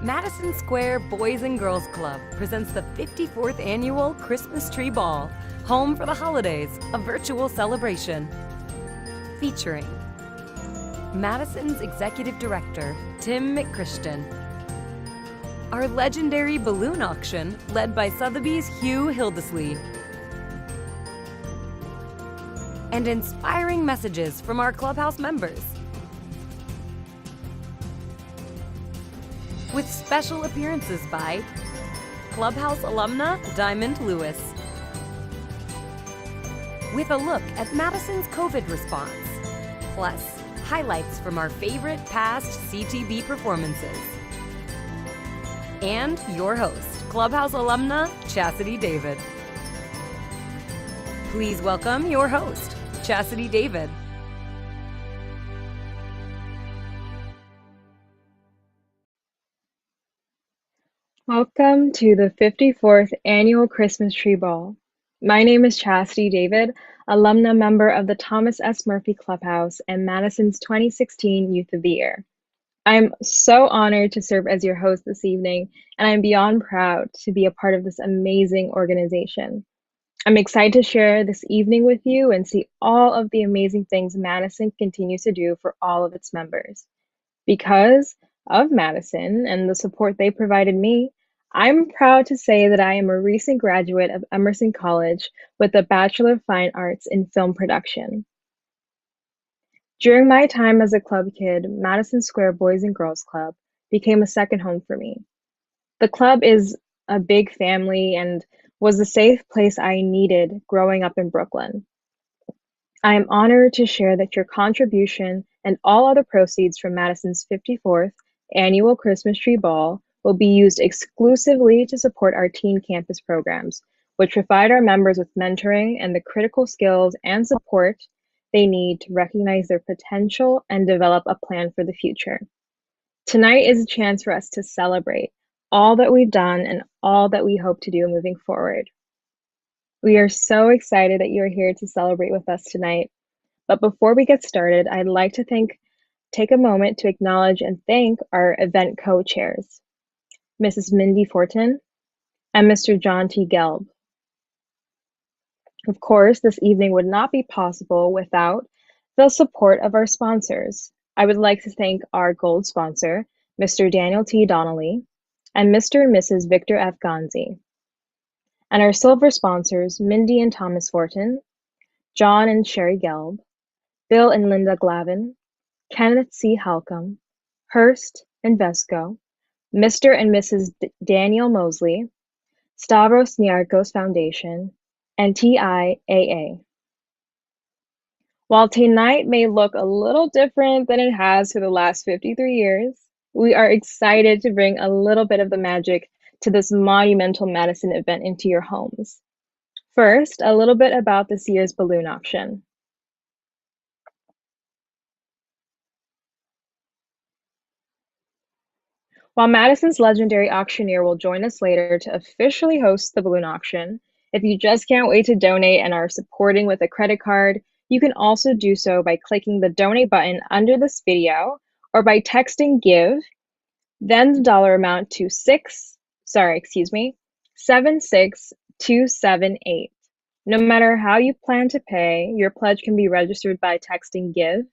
Madison Square Boys and Girls Club presents the 54th Annual Christmas Tree Ball, Home for the Holidays, a virtual celebration. Featuring Madison's Executive Director, Tim McChristian. Our legendary balloon auction, led by Sotheby's Hugh Hildesley. And inspiring messages from our Clubhouse members. With special appearances by Clubhouse alumna Diamond Lewis. With a look at Madison's COVID response, plus highlights from our favorite past CTB performances. And your host, Clubhouse alumna Chastity David. Please welcome your host, Chastity David. Welcome to the 54th Annual Christmas Tree Ball. My name is Chastity David, alumna member of the Thomas S. Murphy Clubhouse and Madison's 2016 Youth of the Year. I'm so honored to serve as your host this evening, and I'm beyond proud to be a part of this amazing organization. I'm excited to share this evening with you and see all of the amazing things Madison continues to do for all of its members. Because of Madison and the support they provided me, I'm proud to say that I am a recent graduate of Emerson College with a Bachelor of Fine Arts in Film Production. During my time as a club kid, Madison Square Boys and Girls Club became a second home for me. The club is a big family and was the safe place I needed growing up in Brooklyn. I am honored to share that your contribution and all other proceeds from Madison's 54th Annual Christmas Tree Ball will be used exclusively to support our teen campus programs, which provide our members with mentoring and the critical skills and support they need to recognize their potential and develop a plan for the future. Tonight is a chance for us to celebrate all that we've done and all that we hope to do moving forward. We are so excited that you are here to celebrate with us tonight. But before we get started, I'd like to take a moment to acknowledge and thank our event co-chairs, Mrs. Mindy Fortin and Mr. John T. Gelb. Of course, this evening would not be possible without the support of our sponsors. I would like to thank our gold sponsor, Mr. Daniel T. Donnelly, and Mr. and Mrs. Victor F. Gonzi. And our silver sponsors, Mindy and Thomas Fortin, John and Sherry Gelb, Bill and Linda Glavin, Kenneth C. Halcomb, Hurst and Vesco, Mr. and Mrs. Daniel Mosley, Stavros Niarchos Foundation, and TIAA. While tonight may look a little different than it has for the last 53 years, we are excited to bring a little bit of the magic to this monumental Madison event into your homes. First, a little bit about this year's balloon auction. While Madison's legendary auctioneer will join us later to officially host the balloon auction, if you just can't wait to donate and are supporting with a credit card, you can also do so by clicking the donate button under this video or by texting GIVE, then the dollar amount to 76278. No matter how you plan to pay, your pledge can be registered by texting GIVE,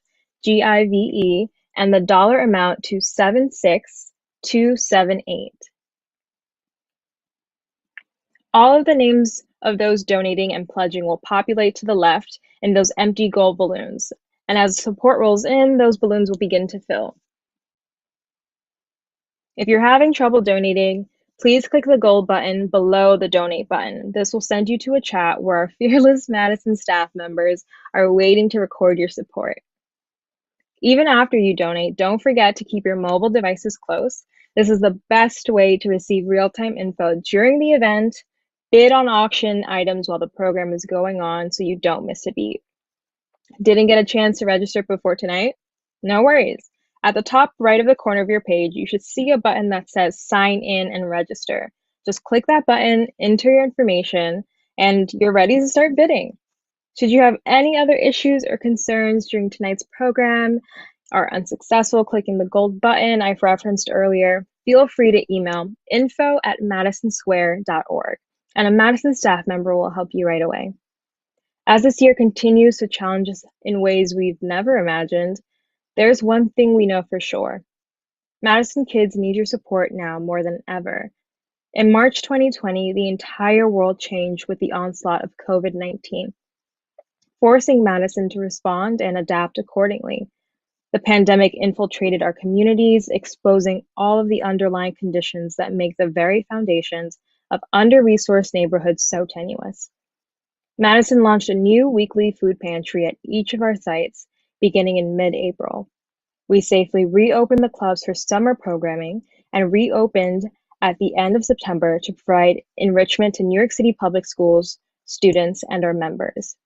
GIVE, and the dollar amount to 76278. All of the names of those donating and pledging will populate to the left in those empty gold balloons, and as support rolls in, those balloons will begin to fill. If you're having trouble donating, please click the gold button below the donate button. This will send you to a chat where our fearless Madison staff members are waiting to record your support. Even after you donate, don't forget to keep your mobile devices close. This is the best way to receive real-time info during the event, bid on auction items while the program is going on so you don't miss a beat. Didn't get a chance to register before tonight? No worries. At the top right of the corner of your page, you should see a button that says sign in and register. Just click that button, enter your information, and you're ready to start bidding. Should you have any other issues or concerns during tonight's program, are unsuccessful clicking the gold button I've referenced earlier, feel free to email info@madisonsquare.org, and a Madison staff member will help you right away. As this year continues to challenge us in ways we've never imagined, there's one thing we know for sure. Madison kids need your support now more than ever. In March 2020, the entire world changed with the onslaught of COVID-19, forcing Madison to respond and adapt accordingly. The pandemic infiltrated our communities, exposing all of the underlying conditions that make the very foundations of under-resourced neighborhoods so tenuous. Madison launched a new weekly food pantry at each of our sites beginning in mid-April. We safely reopened the clubs for summer programming and reopened at the end of September to provide enrichment to New York City public schools, students, and our members.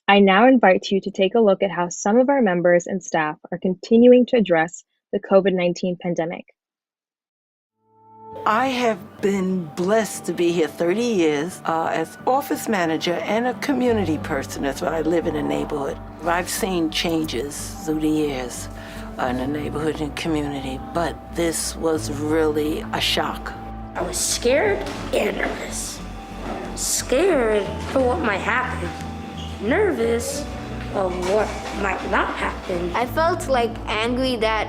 I now invite you to take a look at how some of our members and staff are continuing to address the COVID-19 pandemic. I have been blessed to be here 30 years as office manager and a community person. That's why I live in a neighborhood. I've seen changes through the years in the neighborhood and community, but this was really a shock. I was scared and nervous. Scared for what might happen. Nervous of what might not happen. I felt like angry that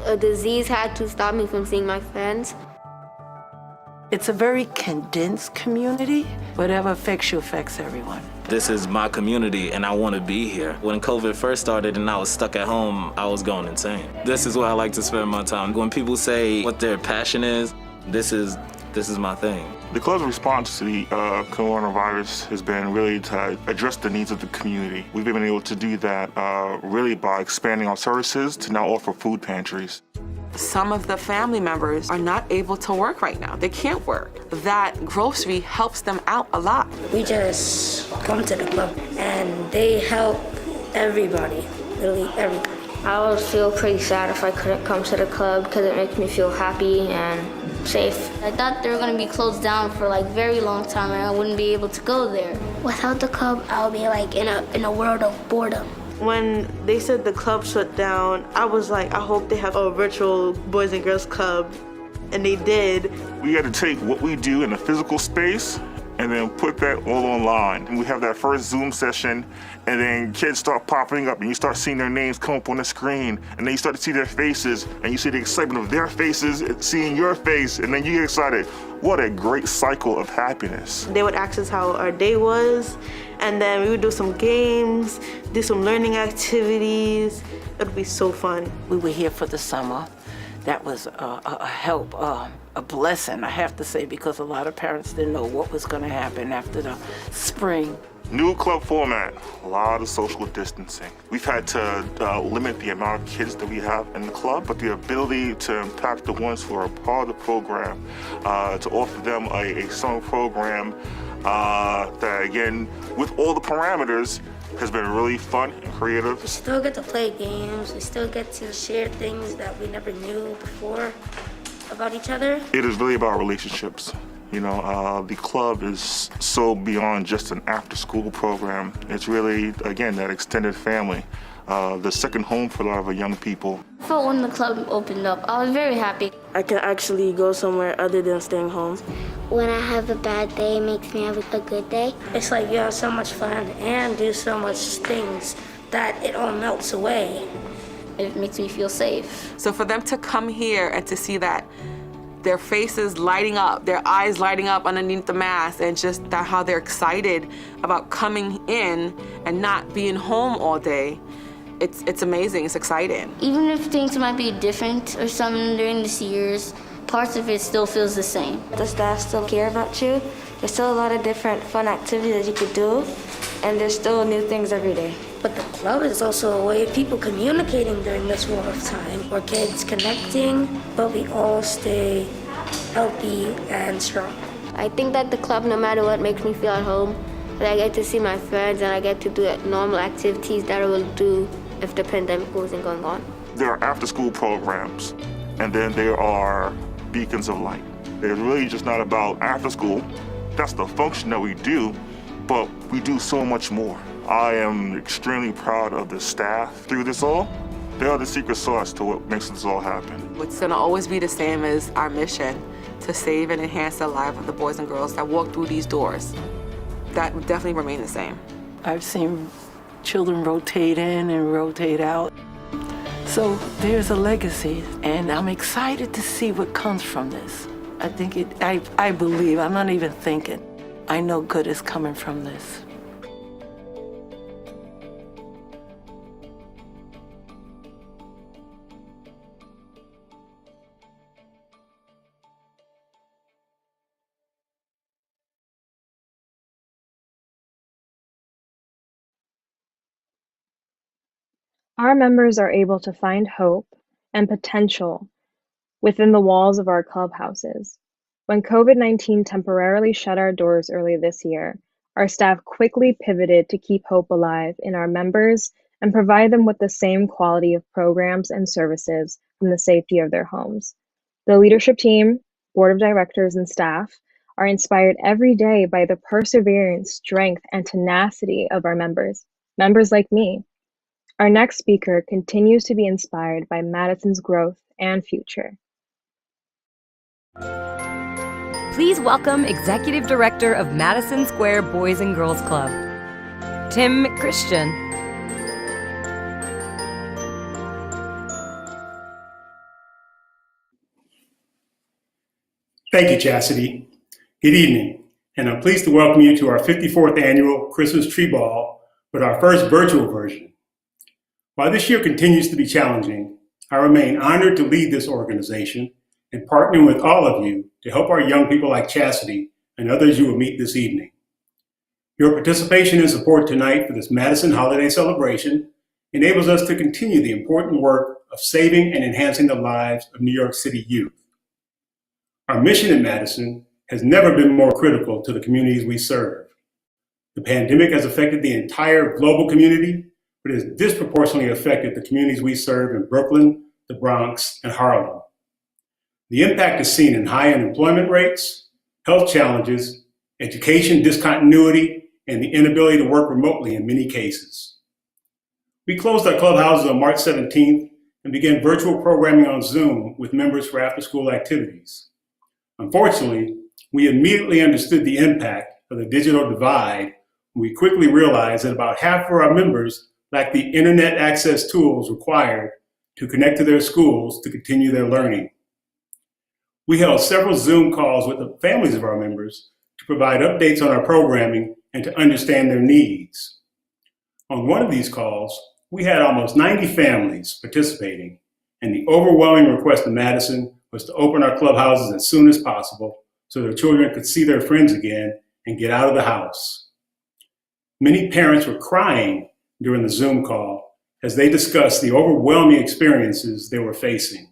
a disease had to stop me from seeing my friends. It's a very condensed community. Whatever affects you affects everyone. This is my community and I want to be here. When COVID first started and I was stuck at home, I was going insane. This is where I like to spend my time. When people say what their passion is, this is my thing. The club's response to the coronavirus has been really to address the needs of the community. We've been able to do that really by expanding our services to now offer food pantries. Some of the family members are not able to work right now. They can't work. That grocery helps them out a lot. We just come to the club and they help everybody, literally everybody. I would feel pretty sad if I couldn't come to the club because it makes me feel happy and safe. I thought they were going to be closed down for like very long time and I wouldn't be able to go there. Without the club, I'll be like in a world of boredom. When they said the club shut down, I was like, I hope they have a virtual Boys and Girls Club, and they did. We had to take what we do in a physical space and then put that all online. And we have that first Zoom session, and then kids start popping up, and you start seeing their names come up on the screen, and then you start to see their faces, and you see the excitement of their faces, seeing your face, and then you get excited. What a great cycle of happiness. They would ask us how our day was, and then we would do some games, do some learning activities. It would be so fun. We were here for the summer. That was a help, a blessing, I have to say, because a lot of parents didn't know what was going to happen after the spring. New club format, a lot of social distancing. We've had to limit the amount of kids that we have in the club, but the ability to impact the ones who are part of the program, to offer them a summer program that, again, with all the parameters, has been really fun and creative. We still get to play games. We still get to share things that we never knew before about each other. It is really about relationships. You know, the club is so beyond just an after-school program. It's really, again, that extended family, the second home for a lot of our young people. I felt when the club opened up, I was very happy. I can actually go somewhere other than staying home. When I have a bad day, it makes me have a good day. It's like you have so much fun and do so much things that it all melts away. It makes me feel safe. So for them to come here and to see that their faces lighting up, their eyes lighting up underneath the mask, and just that how they're excited about coming in and not being home all day, it's amazing, it's exciting. Even if things might be different or something during this year's, parts of it still feels the same. The staff still care about you. There's still a lot of different fun activities that you could do, and there's still new things every day. But the club is also a way of people communicating during this war of time, or kids connecting, but we all stay healthy and strong. I think that the club, no matter what, makes me feel at home. That I get to see my friends and I get to do normal activities that I will do if the pandemic wasn't going on. There are after-school programs, and then there are beacons of light. It's really just not about after school. That's the function that we do, but we do so much more. I am extremely proud of the staff through this all, They are the secret sauce to what makes this all happen. What's gonna always be the same is our mission to save and enhance the lives of the boys and girls that walk through these doors. That would definitely remain the same. I've seen children rotate in and rotate out. So there's a legacy, and I'm excited to see what comes from this. I believe, I'm not even thinking. I know good is coming from this. Our members are able to find hope and potential within the walls of our clubhouses. When COVID-19 temporarily shut our doors early this year, our staff quickly pivoted to keep hope alive in our members and provide them with the same quality of programs and services from the safety of their homes. The leadership team, board of directors, and staff are inspired every day by the perseverance, strength, and tenacity of our members like me. Our next speaker continues to be inspired by Madison's growth and future. Please welcome Executive Director of Madison Square Boys and Girls Club, Tim Christian. Thank you, Chastity. Good evening, and I'm pleased to welcome you to our 54th annual Christmas Tree Ball with our first virtual version. While this year continues to be challenging, I remain honored to lead this organization and partner with all of you to help our young people like Chastity and others you will meet this evening. Your participation and support tonight for this Madison holiday celebration enables us to continue the important work of saving and enhancing the lives of New York City youth. Our mission in Madison has never been more critical to the communities we serve. The pandemic has affected the entire global community, but has disproportionately affected the communities we serve in Brooklyn, the Bronx, and Harlem. The impact is seen in high unemployment rates, health challenges, education discontinuity, and the inability to work remotely in many cases. We closed our clubhouses on March 17th and began virtual programming on Zoom with members for after-school activities. Unfortunately, we immediately understood the impact of the digital divide when we quickly realized that about half of our members lack the internet access tools required to connect to their schools to continue their learning. We held several Zoom calls with the families of our members to provide updates on our programming and to understand their needs. On one of these calls, we had almost 90 families participating, and the overwhelming request of Madison was to open our clubhouses as soon as possible so their children could see their friends again and get out of the house. Many parents were crying during the Zoom call as they discussed the overwhelming experiences they were facing.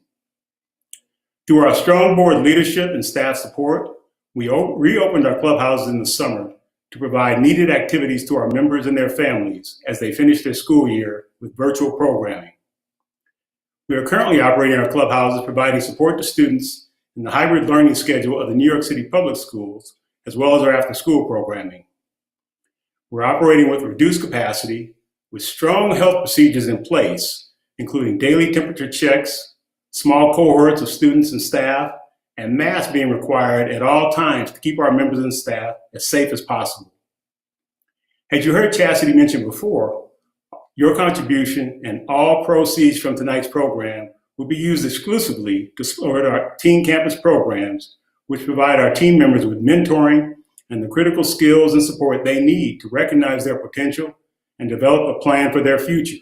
Through our strong board leadership and staff support, we reopened our clubhouses in the summer to provide needed activities to our members and their families as they finish their school year with virtual programming. We are currently operating our clubhouses, providing support to students in the hybrid learning schedule of the New York City Public Schools, as well as our after-school programming. We're operating with reduced capacity, with strong health procedures in place, including daily temperature checks, small cohorts of students and staff, and masks being required at all times to keep our members and staff as safe as possible. As you heard Chastity mention before, your contribution and all proceeds from tonight's program will be used exclusively to support our Teen Campus programs, which provide our team members with mentoring and the critical skills and support they need to recognize their potential and develop a plan for their future.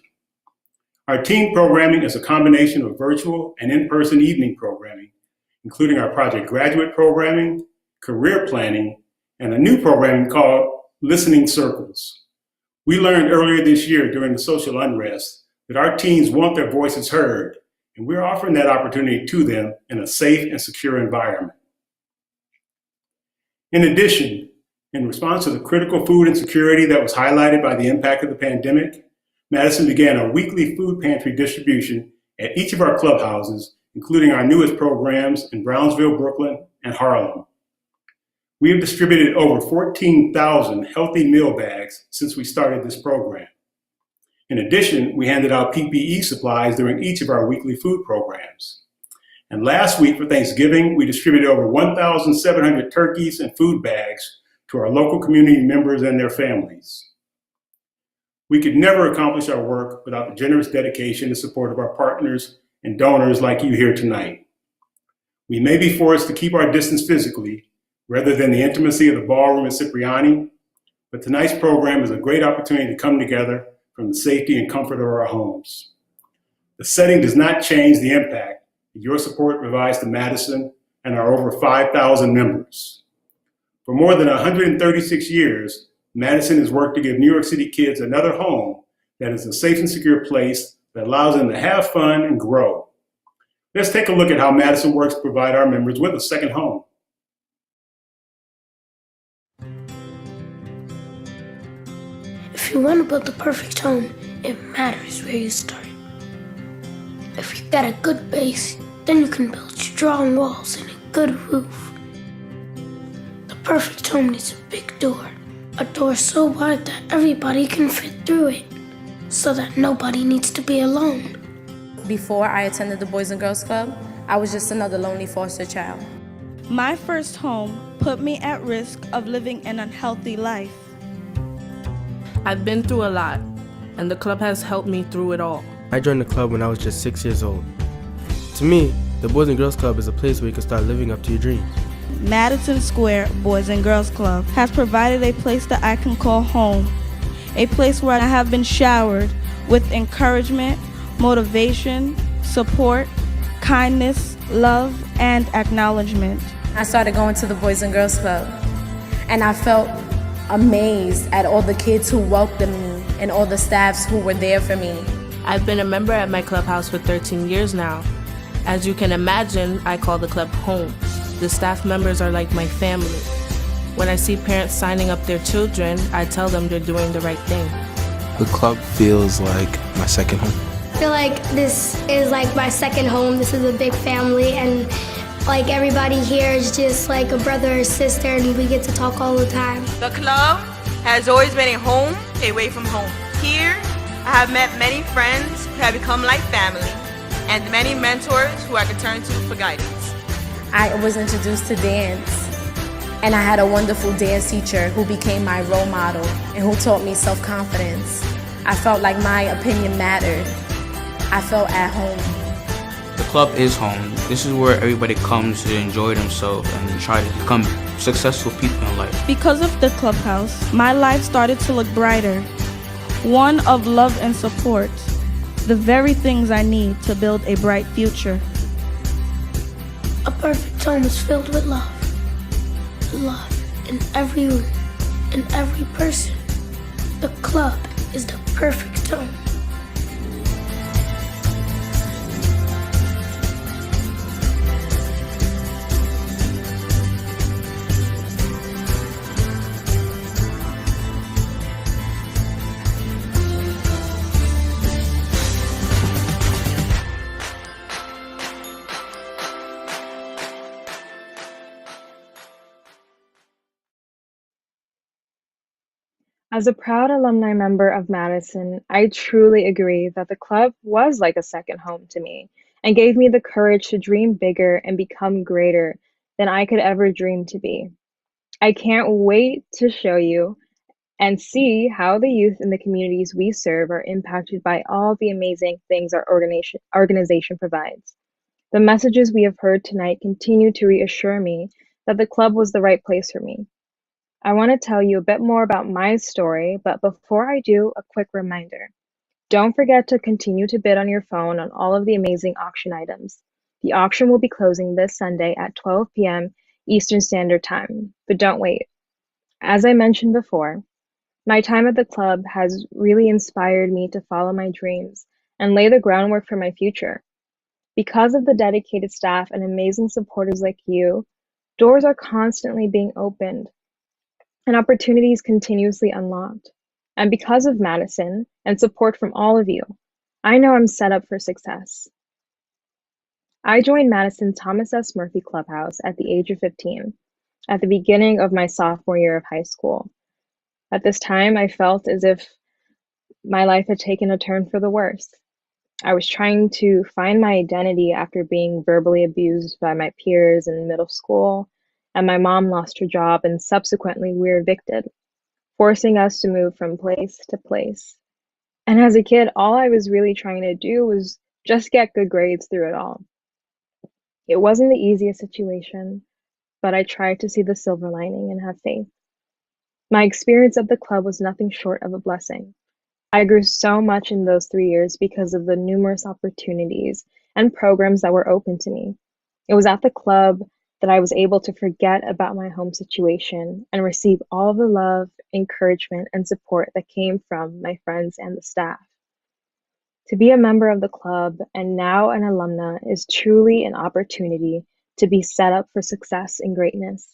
Our teen programming is a combination of virtual and in-person evening programming, including our Project Graduate programming, career planning, and a new program called Listening Circles. We learned earlier this year during the social unrest that our teens want their voices heard, and we're offering that opportunity to them in a safe and secure environment. In addition, in response to the critical food insecurity that was highlighted by the impact of the pandemic, Madison began a weekly food pantry distribution at each of our clubhouses, including our newest programs in Brownsville, Brooklyn, and Harlem. We have distributed over 14,000 healthy meal bags since we started this program. In addition, we handed out PPE supplies during each of our weekly food programs. And last week for Thanksgiving, we distributed over 1,700 turkeys and food bags to our local community members and their families. We could never accomplish our work without the generous dedication and support of our partners and donors like you here tonight. We may be forced to keep our distance physically rather than the intimacy of the ballroom at Cipriani, but tonight's program is a great opportunity to come together from the safety and comfort of our homes. The setting does not change the impact that your support provides to Madison and our over 5,000 members. For more than 136 years, Madison has worked to give New York City kids another home that is a safe and secure place that allows them to have fun and grow. Let's take a look at how Madison works to provide our members with a second home. If you want to build the perfect home, it matters where you start. If you've got a good base, then you can build strong walls and a good roof. The perfect home needs a big door, a door so wide that everybody can fit through it, so that nobody needs to be alone. Before I attended the Boys and Girls Club, I was just another lonely foster child. My first home put me at risk of living an unhealthy life. I've been through a lot, and the club has helped me through it all. I joined the club when I was just 6 years old. To me, the Boys and Girls Club is a place where you can start living up to your dreams. Madison Square Boys and Girls Club has provided a place that I can call home, a place where I have been showered with encouragement, motivation, support, kindness, love, and acknowledgement. I started going to the Boys and Girls Club, and I felt amazed at all the kids who welcomed me and all the staffs who were there for me. I've been a member at my clubhouse for 13 years now. As you can imagine, I call the club home. The staff members are like my family. When I see parents signing up their children, I tell them they're doing the right thing. The club feels like my second home. I feel like this is like my second home. This is a big family, and like everybody here is just like a brother or sister, and we get to talk all the time. The club has always been a home away from home. Here, I have met many friends who have become like family, and many mentors who I could turn to for guidance. I was introduced to dance, and I had a wonderful dance teacher who became my role model and who taught me self-confidence. I felt like my opinion mattered. I felt at home. The club is home. This is where everybody comes to enjoy themselves and try to become successful people in life. Because of the clubhouse, my life started to look brighter. One of love and support, the very things I need to build a bright future. A perfect home is filled with love. Love in every room, in every person. The club is the perfect home. As a proud alumni member of Madison, I truly agree that the club was like a second home to me and gave me the courage to dream bigger and become greater than I could ever dream to be. I can't wait to show you and see how the youth in the communities we serve are impacted by all the amazing things our organization provides. The messages we have heard tonight continue to reassure me that the club was the right place for me. I want to tell you a bit more about my story, but before I do, a quick reminder. Don't forget to continue to bid on your phone on all of the amazing auction items. The auction will be closing this Sunday at 12 p.m. Eastern Standard Time, but don't wait. As I mentioned before, my time at the club has really inspired me to follow my dreams and lay the groundwork for my future. Because of the dedicated staff and amazing supporters like you, doors are constantly being opened and opportunities continuously unlocked. And because of Madison and support from all of you, I know I'm set up for success. I joined Madison Thomas S. Murphy Clubhouse at the age of 15, at the beginning of my sophomore year of high school. At this time, I felt as if My life had taken a turn for the worse. I was trying to find my identity after being verbally abused by my peers in middle school, and my mom lost her job and subsequently we were evicted, forcing us to move from place to place. And as a kid, all I was really trying to do was just get good grades through it all. It wasn't the easiest situation, but I tried to see the silver lining and have faith. My experience of the club was nothing short of a blessing. I grew so much in those 3 years because of the numerous opportunities and programs that were open to me. It was at the club that I was able to forget about my home situation and receive all the love, encouragement, and support that came from my friends and the staff. To be a member of the club and now an alumna is truly an opportunity to be set up for success and greatness.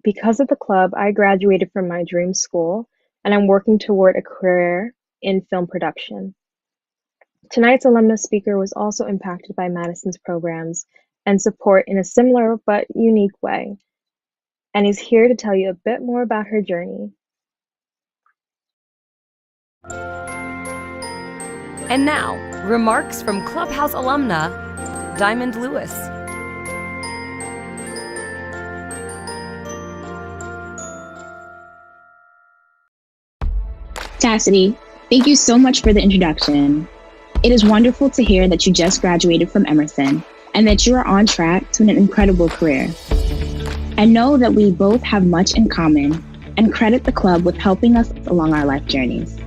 Because of the club, I graduated from my dream school and I'm working toward a career in film production. Tonight's alumna speaker was also impacted by Madison's programs and support in a similar but unique way, and is here to tell you a bit more about her journey. And now, remarks from Clubhouse alumna, Diamond Lewis. Chastity, thank you so much for the introduction. It is wonderful to hear that you just graduated from Emerson and that you are on track to an incredible career. I know that we both have much in common and credit the club with helping us along our life journeys.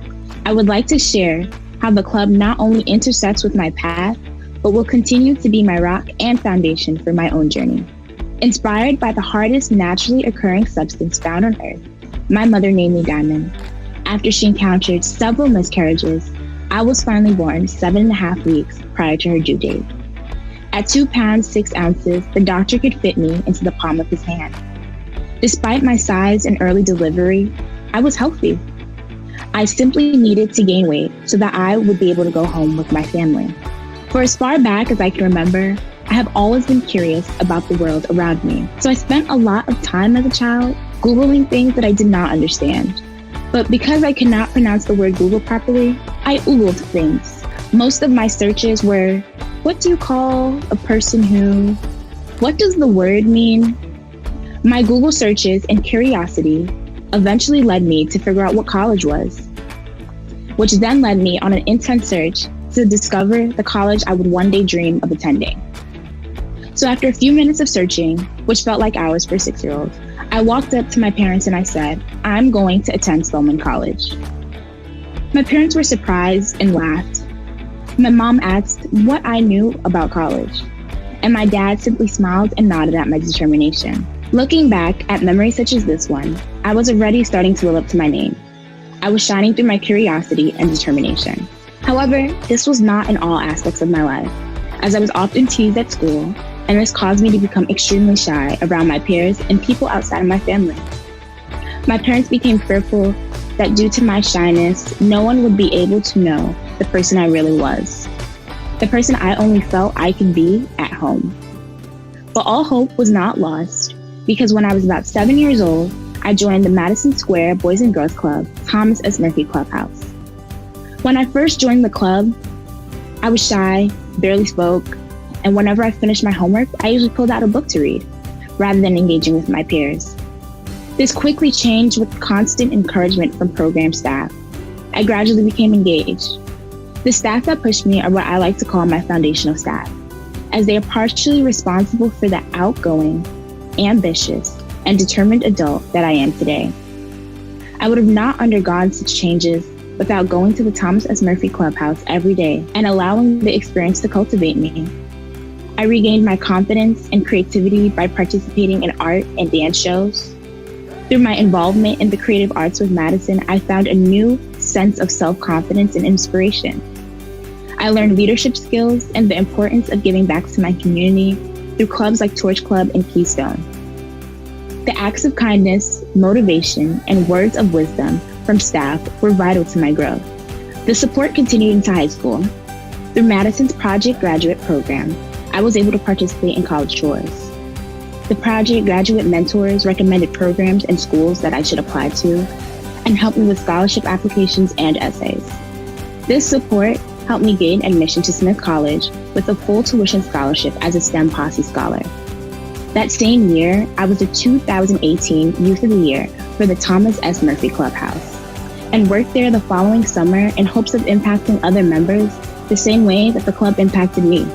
I would like to share how the club not only intersects with my path, but will continue to be my rock and foundation for my own journey. Inspired by the hardest naturally occurring substance found on Earth, my mother named me Diamond. After she encountered several miscarriages, I was finally born 7.5 weeks prior to her due date. At 2 pounds 6 ounces, the doctor could fit me into the palm of his hand. Despite my size and early delivery, I was healthy. I simply needed to gain weight so that I would be able to go home with my family. For as far back as I can remember, I have always been curious about the world around me. So I spent a lot of time as a child Googling things that I did not understand. But because I could not pronounce the word Google properly, I Googled things. Most of my searches were, what do you call a person who? What does the word mean? My Google searches and curiosity eventually led me to figure out what college was, which then led me on an intense search to discover the college I would one day dream of attending. So after a few minutes of searching, which felt like hours for a 6-year-old, I walked up to my parents and I said, I'm going to attend Spelman College. My parents were surprised and laughed. My mom asked what I knew about college, and my dad simply smiled and nodded at my determination. Looking back at memories such as this one, I was already starting to live up to my name. I was shining through my curiosity and determination. However, this was not in all aspects of my life, as I was often teased at school, and this caused me to become extremely shy around my peers and people outside of my family. My parents became fearful that due to my shyness, no one would be able to know the person I really was, the person I only felt I could be at home. But all hope was not lost, because when I was about 7 years old, I joined the Madison Square Boys and Girls Club, Thomas S. Murphy Clubhouse. When I first joined the club, I was shy, barely spoke, and whenever I finished my homework, I usually pulled out a book to read, rather than engaging with my peers. This quickly changed with constant encouragement from program staff. I gradually became engaged. The staff that pushed me are what I like to call my foundational staff, as they are partially responsible for the outgoing, ambitious, and determined adult that I am today. I would have not undergone such changes without going to the Thomas S. Murphy Clubhouse every day and allowing the experience to cultivate me. I regained my confidence and creativity by participating in art and dance shows. Through my involvement in the creative arts with Madison, I found a new sense of self-confidence and inspiration. I learned leadership skills and the importance of giving back to my community through clubs like Torch Club and Keystone. The acts of kindness, motivation, and words of wisdom from staff were vital to my growth. The support continued into high school. Through Madison's Project Graduate program, I was able to participate in college tours. The Project Graduate mentors recommended programs and schools that I should apply to and helped me with scholarship applications and essays. This support helped me gain admission to Smith College with a full tuition scholarship as a STEM Posse Scholar. That same year, I was the 2018 Youth of the Year for the Thomas S. Murphy Clubhouse, and worked there the following summer in hopes of impacting other members the same way that the club impacted me.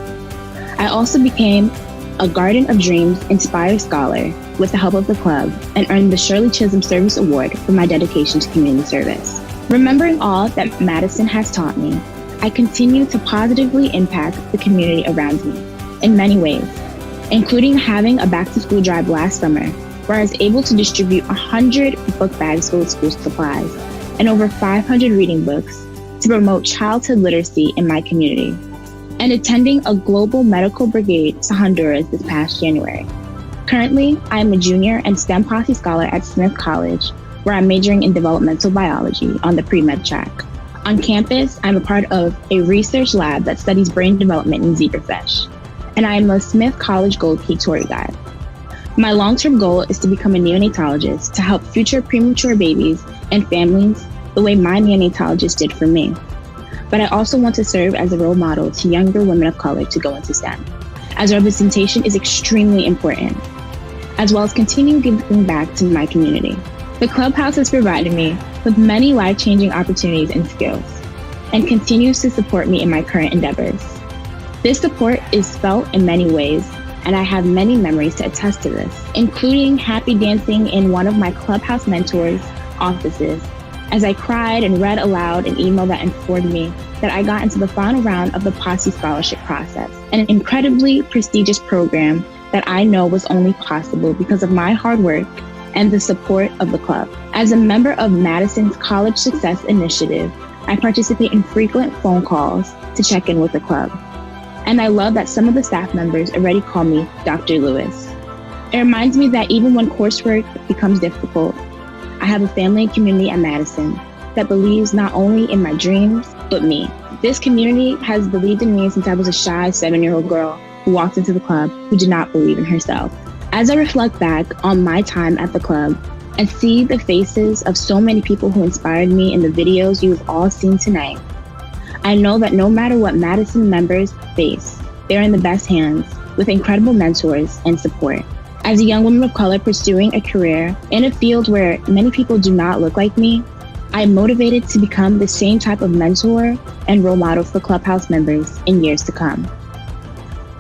I also became a Garden of Dreams Inspired Scholar with the help of the club and earned the Shirley Chisholm Service Award for my dedication to community service. Remembering all that Madison has taught me, I continue to positively impact the community around me in many ways, including having a back-to-school drive last summer where I was able to distribute 100 book bags full of school supplies and over 500 reading books to promote childhood literacy in my community, and attending a global medical brigade to Honduras this past January. Currently, I am a junior and STEM Posse Scholar at Smith College, where I'm majoring in developmental biology on the pre-med track. On campus, I'm a part of a research lab that studies brain development in zebrafish, and I am a Smith College Gold Key Tour Guide. My long-term goal is to become a neonatologist to help future premature babies and families the way my neonatologist did for me. But I also want to serve as a role model to younger women of color to go into STEM, as representation is extremely important, as well as continue giving back to my community. The Clubhouse has provided me with many life-changing opportunities and skills, and continues to support me in my current endeavors. This support is felt in many ways, and I have many memories to attest to this, including happy dancing in one of my Clubhouse mentors' offices as I cried and read aloud an email that informed me that I got into the final round of the Posse Scholarship process, an incredibly prestigious program that I know was only possible because of my hard work and the support of the club. As a member of Madison's College Success Initiative, I participate in frequent phone calls to check in with the club. And I love that some of the staff members already call me Dr. Lewis. It reminds me that even when coursework becomes difficult, I have a family and community at Madison that believes not only in my dreams, but me. This community has believed in me since I was a shy 7-year-old girl who walked into the club who did not believe in herself. As I reflect back on my time at the club and see the faces of so many people who inspired me in the videos you've all seen tonight, I know that no matter what Madison members face, they're in the best hands with incredible mentors and support. As a young woman of color pursuing a career in a field where many people do not look like me, I am motivated to become the same type of mentor and role model for Clubhouse members in years to come.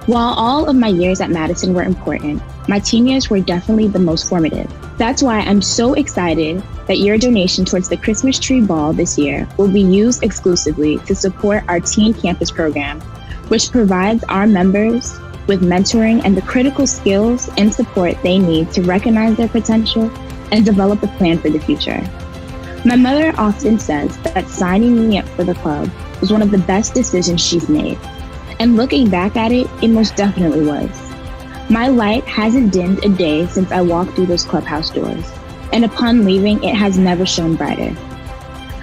While all of my years at Madison were important, my teen years were definitely the most formative. That's why I'm so excited that your donation towards the Christmas Tree Ball this year will be used exclusively to support our Teen Campus program, which provides our members with mentoring and the critical skills and support they need to recognize their potential and develop a plan for the future. My mother often says that signing me up for the club was one of the best decisions she's made. And looking back at it, it most definitely was. My light hasn't dimmed a day since I walked through those Clubhouse doors, and upon leaving, it has never shone brighter.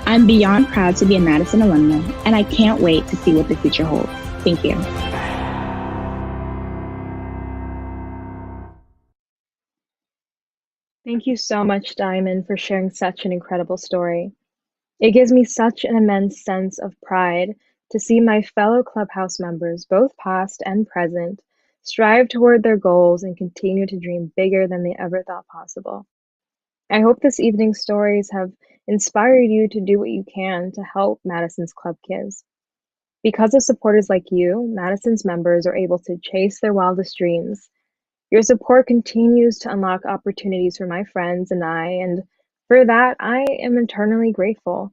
I'm beyond proud to be a Madison alumna, and I can't wait to see what the future holds. Thank you. Thank you so much, Diamond, for sharing such an incredible story. It gives me such an immense sense of pride to see my fellow Clubhouse members, both past and present, strive toward their goals and continue to dream bigger than they ever thought possible. I hope this evening's stories have inspired you to do what you can to help Madison's club kids. Because of supporters like you, Madison's members are able to chase their wildest dreams. Your support continues to unlock opportunities for my friends and I, and for that, I am eternally grateful.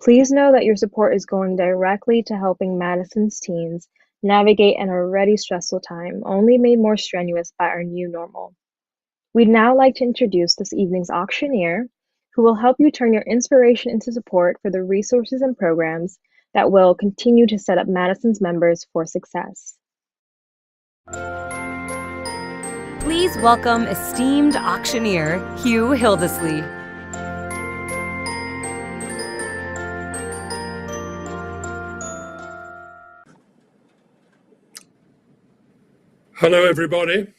Please know that your support is going directly to helping Madison's teens navigate an already stressful time, only made more strenuous by our new normal. We'd now like to introduce this evening's auctioneer, who will help you turn your inspiration into support for the resources and programs that will continue to set up Madison's members for success. Please welcome esteemed auctioneer Hugh Hildesley. Hello, everybody.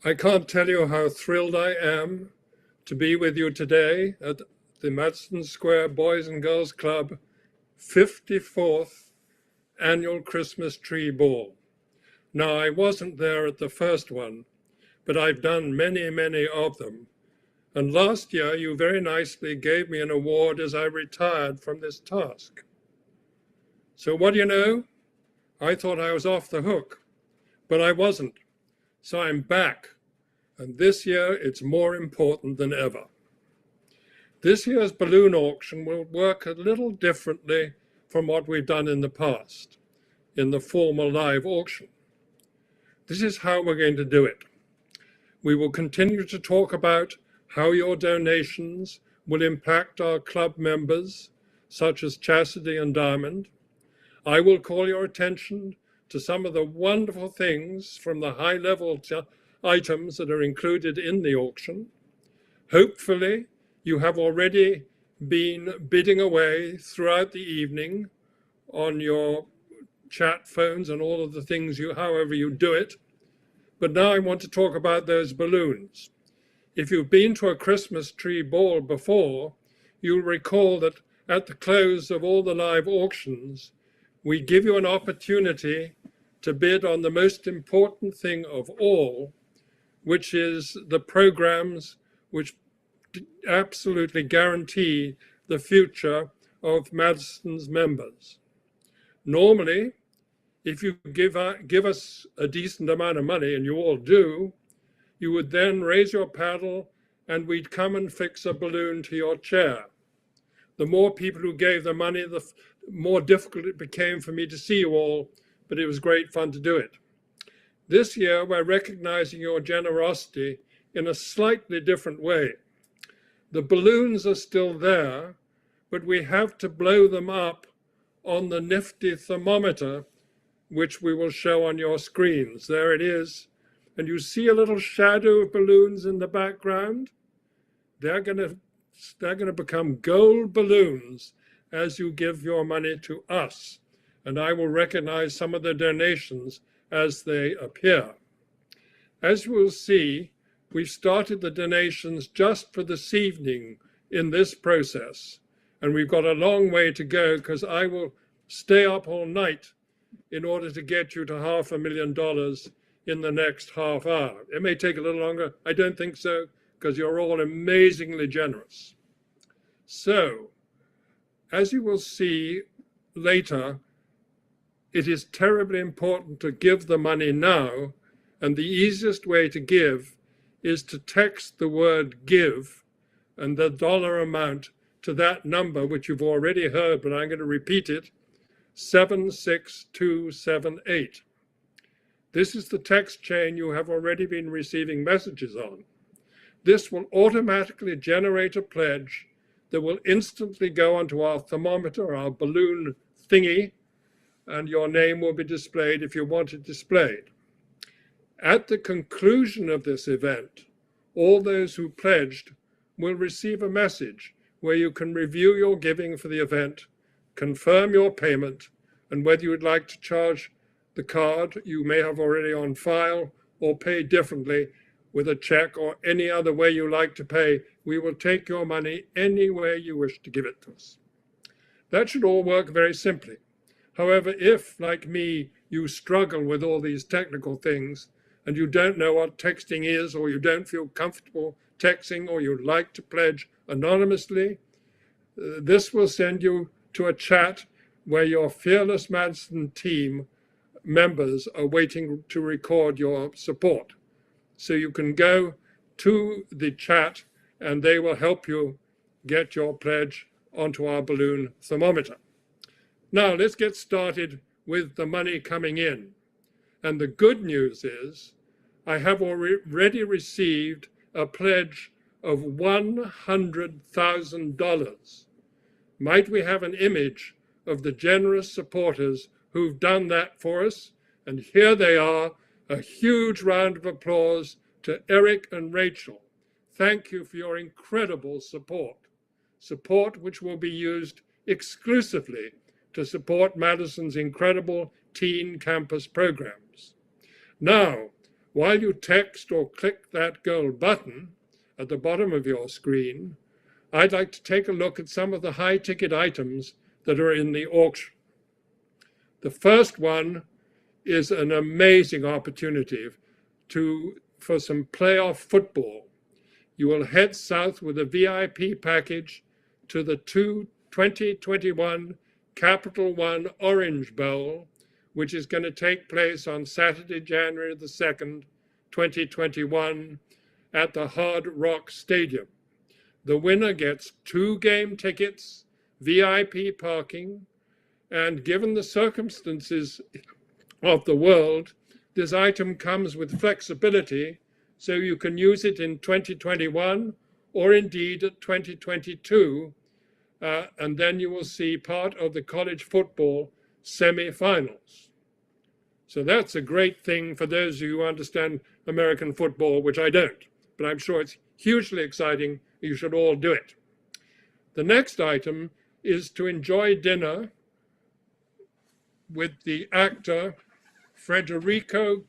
I can't tell you how thrilled I am to be with you today at the Madison Square Boys and Girls Club 54th Annual Christmas Tree Ball. Now, I wasn't there at the first one, but I've done many, many of them. And last year, you very nicely gave me an award as I retired from this task. So what do you know? I thought I was off the hook, but I wasn't. So I'm back. And this year, it's more important than ever. This year's balloon auction will work a little differently from what we've done in the past, in the formal live auction. This is how we're going to do it. We will continue to talk about how your donations will impact our club members, such as Chastity and Diamond. I will call your attention to some of the wonderful things from the high-level items that are included in the auction. Hopefully, you have already been bidding away throughout the evening on your chat phones and all of the things however you do it. But now I want to talk about those balloons. If you've been to a Christmas tree ball before, you'll recall that at the close of all the live auctions, we give you an opportunity to bid on the most important thing of all, which is the programs which absolutely guarantee the future of Madison's members. Normally, if you give us a decent amount of money, and you all do, you would then raise your paddle and we'd come and fix a balloon to your chair. The more people who gave the money, the more difficult it became for me to see you all, but it was great fun to do it. This year, we're recognizing your generosity in a slightly different way. The balloons are still there, but we have to blow them up on the nifty thermometer, which we will show on your screens. There it is. And you see a little shadow of balloons in the background? They're going to become gold balloons as you give your money to us. And I will recognize some of the donations as they appear. As you will see, we've started the donations just for this evening in this process. And we've got a long way to go because I will stay up all night in order to get you to $500,000 in the next half hour. It may take a little longer. I don't think so, because you're all amazingly generous. So, as you will see later, it is terribly important to give the money now, and the easiest way to give is to text the word give and the dollar amount to that number, which you've already heard, but I'm going to repeat it, 76278. This is the text chain you have already been receiving messages on. This will automatically generate a pledge that will instantly go onto our thermometer, our balloon thingy, and your name will be displayed if you want it displayed. At the conclusion of this event, all those who pledged will receive a message where you can review your giving for the event, confirm your payment, and whether you would like to charge the card you may have already on file or pay differently with a check or any other way you like to pay. We will take your money any way you wish to give it to us. That should all work very simply. However, if, like me, you struggle with all these technical things and you don't know what texting is, or you don't feel comfortable texting, or you'd like to pledge anonymously, this will send you to a chat where your Fearless Madison team members are waiting to record your support. So you can go to the chat and they will help you get your pledge onto our balloon thermometer. Now let's get started with the money coming in. And the good news is I have already received a pledge of $100,000. Might we have an image of the generous supporters who've done that for us? And here they are. A huge round of applause to Eric and Rachel. Thank you for your incredible support. Support which will be used exclusively to support Madison's incredible teen campus programs. Now, while you text or click that gold button at the bottom of your screen, I'd like to take a look at some of the high-ticket items that are in the auction. The first one is an amazing opportunity for some playoff football. You will head south with a VIP package to the 2021 Capital One Orange Bowl, which is going to take place on Saturday, January the 2nd, 2021 at the Hard Rock Stadium. The winner gets 2 game tickets, VIP parking, and given the circumstances of the world, this item comes with flexibility, so you can use it in 2021 or indeed 2022, and then you will see part of the college football semi-finals. So that's a great thing for those of you who understand American football, which I don't, but I'm sure it's hugely exciting. You should all do it. The next item is to enjoy dinner with the actor Federico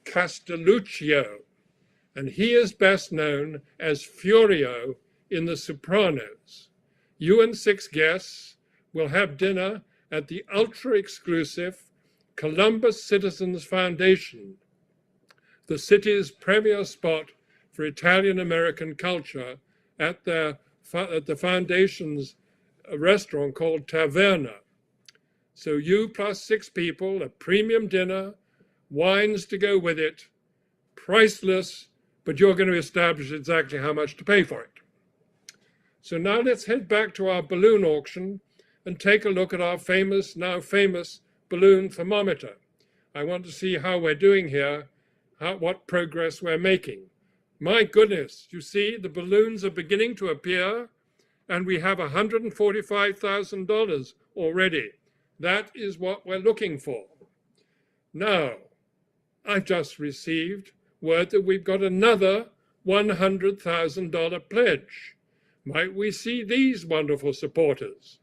Castelluccio, and he is best known as Furio in The Sopranos. You and 6 guests will have dinner at the ultra-exclusive Columbus Citizens Foundation, the city's premier spot for Italian-American culture, at the foundation's restaurant called Taverna. So you plus 6 people, a premium dinner, wines to go with it, priceless, but you're going to establish exactly how much to pay for it. So now let's head back to our balloon auction and take a look at our now famous balloon thermometer. I want to see how we're doing here, what progress we're making. My goodness, you see, the balloons are beginning to appear, and we have $145,000 already. That is what we're looking for. Now, I've just received word that we've got another $100,000 pledge. Might we see these wonderful supporters?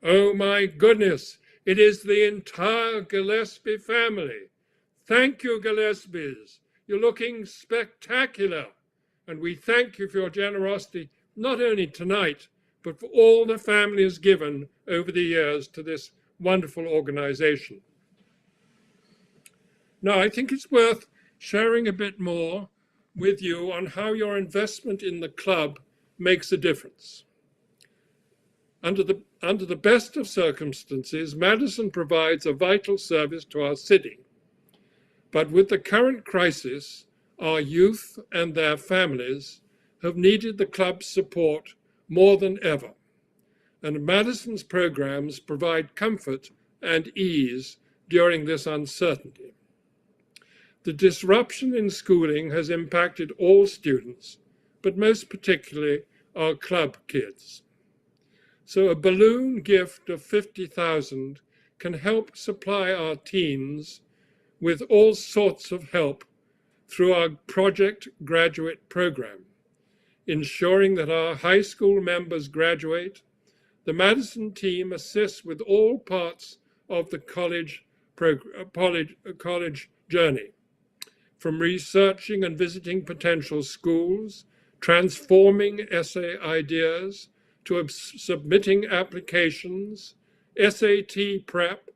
Oh my goodness, it is the entire Gillespie family. Thank you, Gillespies. You're looking spectacular. And we thank you for your generosity, not only tonight, but for all the family has given over the years to this wonderful organization. Now, I think it's worth sharing a bit more with you on how your investment in the club makes a difference. Under the best of circumstances, Madison provides a vital service to our city. But with the current crisis, our youth and their families have needed the club's support more than ever. And Madison's programs provide comfort and ease during this uncertainty. The disruption in schooling has impacted all students, but most particularly our club kids. So a balloon gift of $50,000 can help supply our teens with all sorts of help through our Project Graduate program, ensuring that our high school members graduate. The Madison team assists with all parts of the college journey, from researching and visiting potential schools, transforming essay ideas, to submitting applications, SAT prep,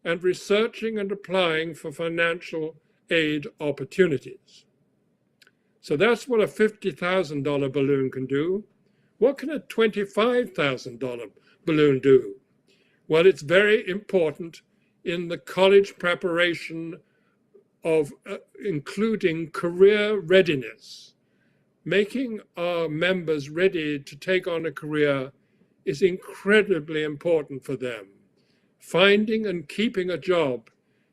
and researching and applying for financial aid opportunities. So that's what a $50,000 balloon can do. What can a $25,000 balloon do? Well, it's very important in the college preparation of including career readiness. Making our members ready to take on a career is incredibly important for them. Finding and keeping a job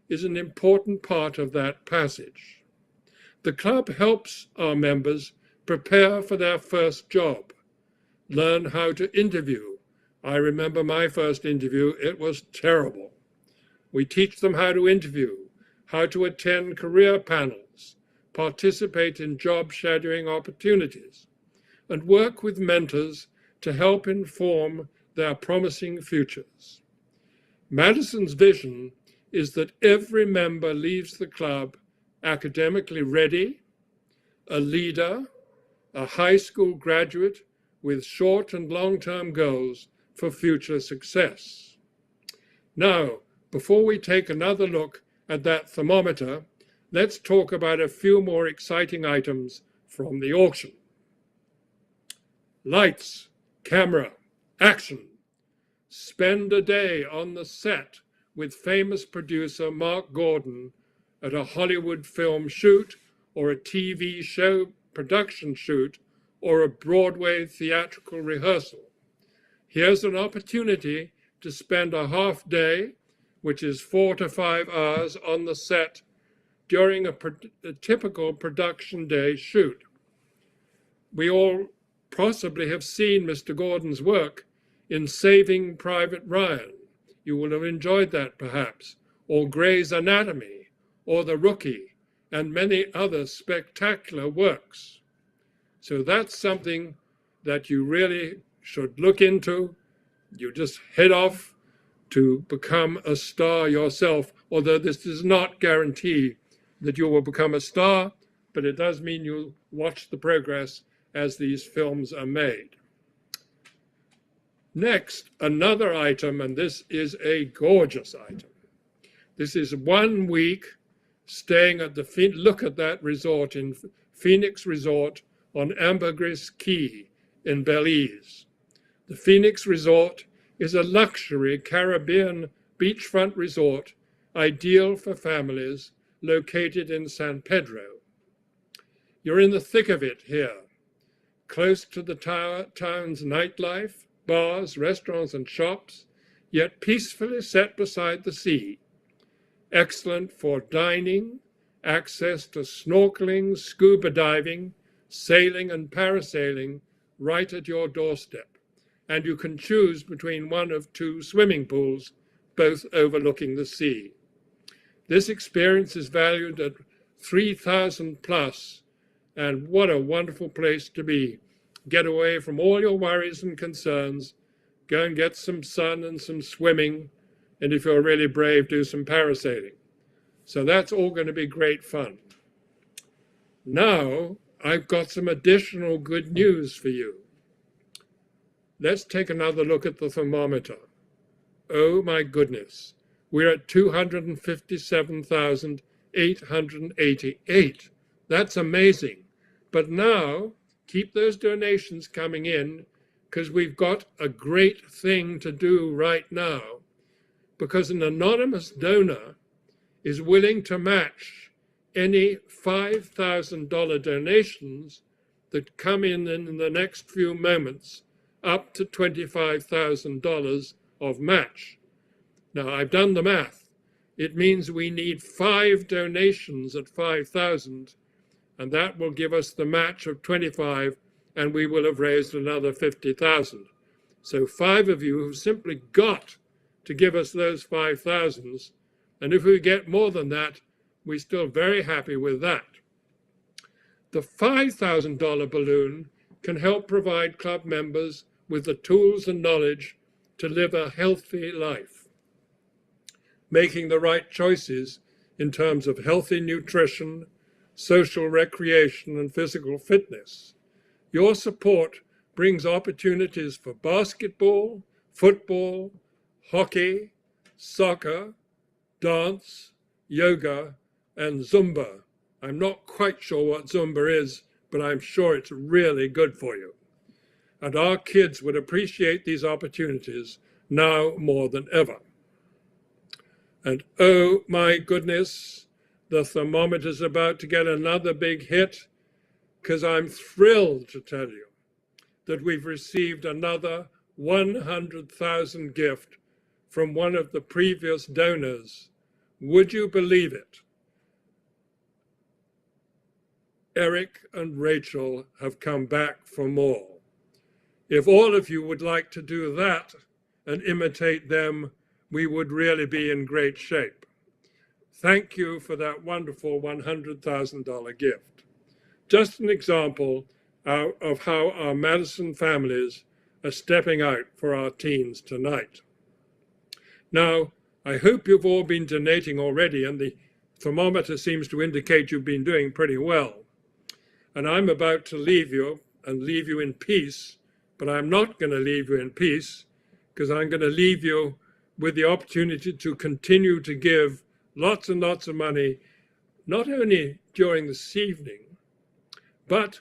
is an important part of that passage. The club helps our members prepare for their first job, learn how to interview. I remember my first interview, it was terrible. We teach them how to interview, how to attend career panels, participate in job shadowing opportunities, and work with mentors to help inform their promising futures. Madison's vision is that every member leaves the club academically ready, a leader, a high school graduate with short and long-term goals for future success. Now, before we take another look at that thermometer, let's talk about a few more exciting items from the auction. Lights, camera, action. Spend a day on the set with famous producer Mark Gordon at a Hollywood film shoot or a TV show production shoot or a Broadway theatrical rehearsal. Here's an opportunity to spend a half day, which is 4 to 5 hours on the set during a typical production day shoot. We all possibly have seen Mr. Gordon's work in Saving Private Ryan. You will have enjoyed that perhaps, or Grey's Anatomy, or The Rookie, and many other spectacular works. So that's something that you really should look into. You just head off to become a star yourself, although this does not guarantee that you will become a star, but it does mean you'll watch the progress as these films are made. Next, another item, and this is a gorgeous item. This is 1 week staying at the, look at that resort in Phoenix Resort on Ambergris Key in Belize. The Phoenix Resort is a luxury Caribbean beachfront resort ideal for families located in San Pedro. You're in the thick of it here, close to the town's nightlife, bars, restaurants, and shops, yet peacefully set beside the sea. Excellent for dining, access to snorkeling, scuba diving, sailing, and parasailing right at your doorstep. And you can choose between one of 2 swimming pools, both overlooking the sea. This experience is valued at $3,000 plus, and what a wonderful place to be. Get away from all your worries and concerns, go and get some sun and some swimming, and if you're really brave, do some parasailing. So that's all going to be great fun. Now, I've got some additional good news for you. Let's take another look at the thermometer. Oh my goodness, we're at 257,888. That's amazing. But now, keep those donations coming in, because we've got a great thing to do right now, because an anonymous donor is willing to match any $5,000 donations that come in the next few moments, up to $25,000 of match. Now, I've done the math. It means we need 5 donations at $5,000, and that will give us the match of 25, and we will have raised another 50,000. So 5 of you have simply got to give us those 5,000s, and if we get more than that, we're still very happy with that. The $5,000 balloon can help provide club members with the tools and knowledge to live a healthy life, making the right choices in terms of healthy nutrition, social recreation, and physical fitness. Your support brings opportunities for basketball, football, hockey, soccer, dance, yoga, and Zumba. I'm not quite sure what Zumba is, but I'm sure it's really good for you. And our kids would appreciate these opportunities now more than ever. And oh my goodness, the thermometer's about to get another big hit, because I'm thrilled to tell you that we've received another 100,000 gift from one of the previous donors. Would you believe it? Eric and Rachel have come back for more. If all of you would like to do that and imitate them, we would really be in great shape. Thank you for that wonderful $100,000 gift. Just an example of how our Madison families are stepping out for our teens tonight. Now, I hope you've all been donating already, and the thermometer seems to indicate you've been doing pretty well. And I'm about to leave you and leave you in peace, but I'm not going to leave you in peace, because I'm going to leave you with the opportunity to continue to give lots and lots of money, not only during this evening, but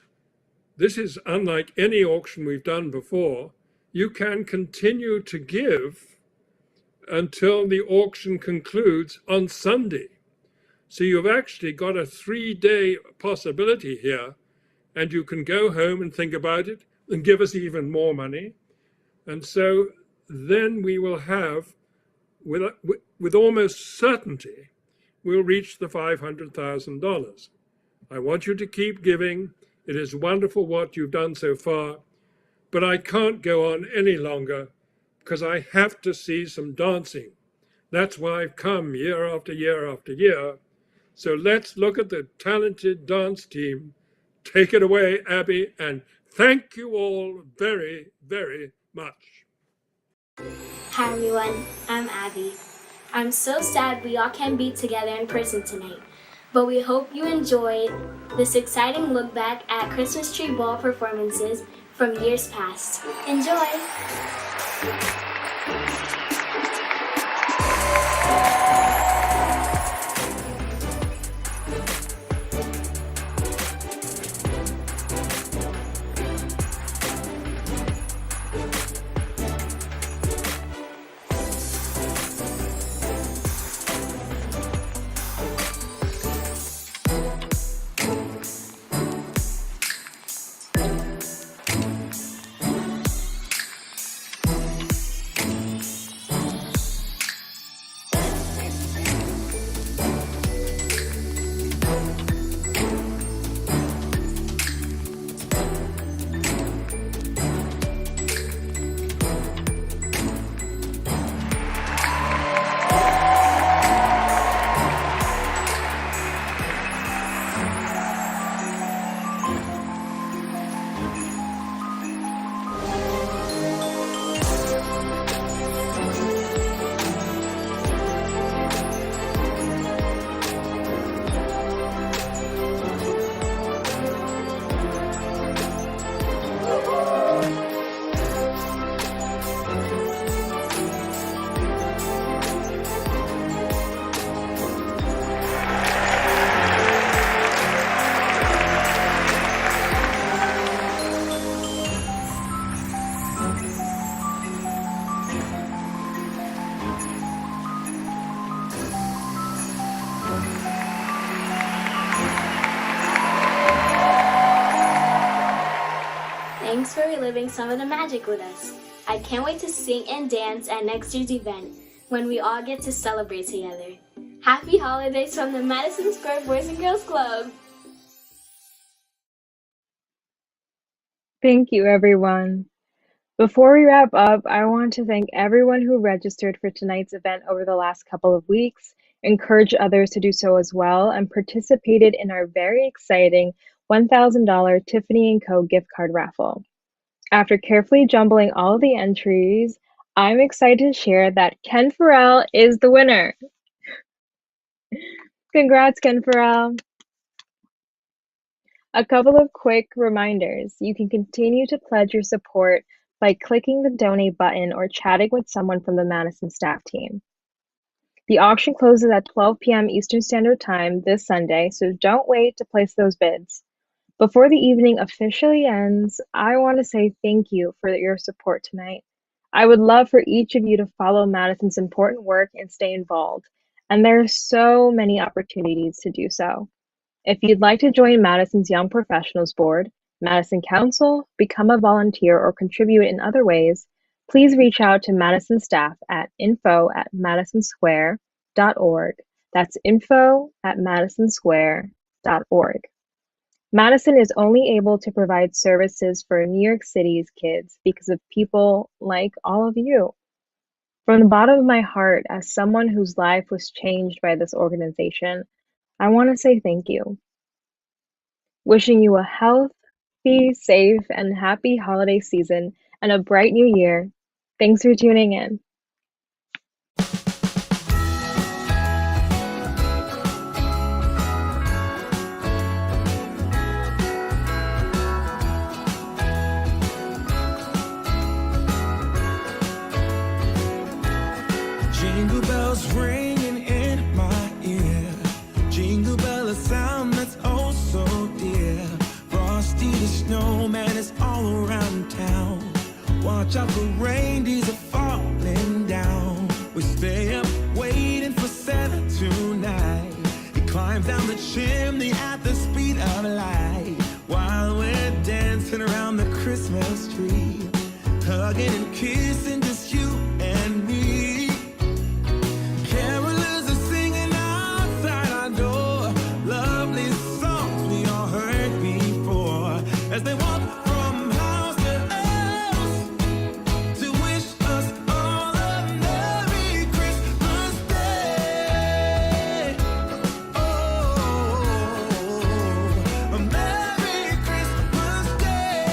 this is unlike any auction we've done before. You can continue to give until the auction concludes on Sunday. So you've actually got a 3-day possibility here, and you can go home and think about it and give us even more money. And so then we will have, with almost certainty, we'll reach the $500,000. I want you to keep giving. It is wonderful what you've done so far, but I can't go on any longer because I have to see some dancing. That's why I've come year after year after year. So let's look at the talented dance team. Take it away, Abby, and thank you all very, very much. Hi everyone, I'm Abby. I'm so sad we all can't be together in person tonight, but we hope you enjoyed this exciting look back at Christmas Tree Ball performances from years past. Enjoy! Thanks for reliving some of the magic with us. I can't wait to sing and dance at next year's event when we all get to celebrate together. Happy holidays from the Madison Square Boys and Girls Club. Thank you, everyone. Before we wrap up, I want to thank everyone who registered for tonight's event over the last couple of weeks, encouraged others to do so as well, and participated in our very exciting $1,000 Tiffany & Co. gift card raffle. After carefully jumbling all of the entries, I'm excited to share that Ken Farrell is the winner. Congrats, Ken Farrell. A couple of quick reminders. You can continue to pledge your support by clicking the donate button or chatting with someone from the Madison staff team. The auction closes at 12 p.m. Eastern Standard Time this Sunday, so don't wait to place those bids. Before the evening officially ends, I want to say thank you for your support tonight. I would love for each of you to follow Madison's important work and stay involved, and there are so many opportunities to do so. If you'd like to join Madison's Young Professionals Board, Madison Council, become a volunteer, or contribute in other ways, please reach out to Madison staff at info@madisonsquare.org. That's info@madisonsquare.org. Madison is only able to provide services for New York City's kids because of people like all of you. From the bottom of my heart, as someone whose life was changed by this organization, I want to say thank you. Wishing you a healthy, safe, and happy holiday season and a bright new year. Thanks for tuning in. around town. Watch out for reindeers are falling down. We stay up waiting for Santa tonight. He climbs down the chimney at the speed of light, while we're dancing around the Christmas tree, hugging and kissing, just you and me. Carolers are singing outside our door, lovely songs we all heard before, as they walk from house to house to wish us all a Merry Christmas Day. Oh, a Merry Christmas Day.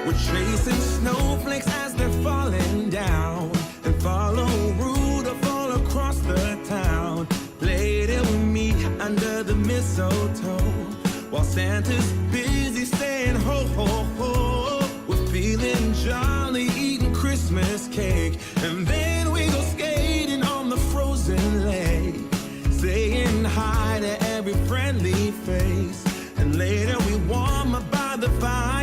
We're chasing snowflakes as they're falling down, and follow Rudolph all across the town. Later we meet under the mistletoe, while Santa's busy saying ho, ho, ho. We're feeling jolly, eating Christmas cake, and then we go skating on the frozen lake, saying hi to every friendly face, and later we warm up by the fire,